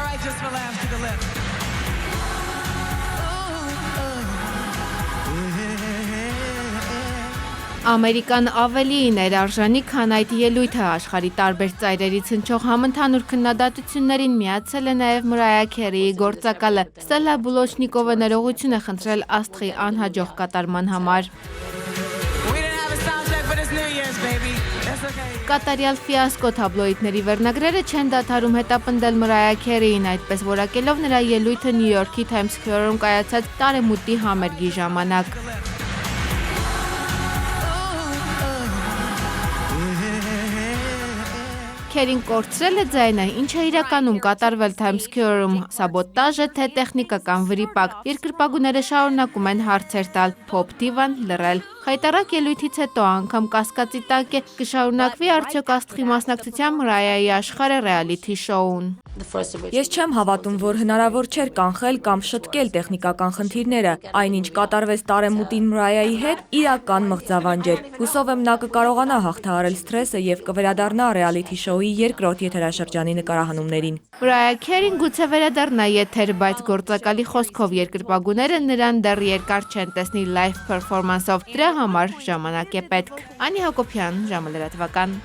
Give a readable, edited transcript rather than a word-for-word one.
right, just relax to the left. Ամերիկան ավելի ներարժանի, քան այդ ելույթը աշխարհի տարբեր ծայրերից հնչող համընդհանուր քննադատություններին միացել է նաև Մրայա Քերիի գործակալը։ Ստելլա Բլոչնիկովը ներողություն է խնդրել աստղի անհաջող կատարման համար։ Կատարյալ ֆիասկո թաբլոիդների վերնագրերը չեն դադարում հետապնդել Մրայա Քերիին, այդպես որակելով նրա ելույթը Նյու Յորքի Times Square-ում կայացած տարեմուտի համերգի ժամանակ։ Քերին կորցրել է ձայնը, ինչը իրականում կատարվել Times Square-ում, սաբոտաժ է, թե տեխնիկական վրիպակ։ Երկրպագուները շարունակում են հարցեր տալ, փոփ դիվան լռել։ Խայտառակ ելույթից հետո անգամ կասկածի տակ է, կշարունակվի արդյոք աստղի մասնակցությամբ Մրայայի աշխարհը ռեալիթի շոուն։ Ես չեմ հավատում, որ հնարավոր չէր կանխել կամ շտկել տեխնիկական խնդիրները։ Այնինչ կատարվեց տարեմուտին Մրայայի հետ, իրական մղձավանջ էր։ Հուսով եմ նա կկարողանա հաղթահարել սթրեսը եւ կվերադառնա ռեալիթի շոուի երկրորդ եթերաշրջանի նկարահանումներին։ Մրայա Քերին գուցե վերադառնա եթեր, բայց գործակալի խոսքով երկրպագուները նրան դեռ երկար չեն տեսնի լայվ պերֆորմանսով։ Դրա համար ժամանակ է պետք։ Անի Հակոբյան, ժամը լրատվական։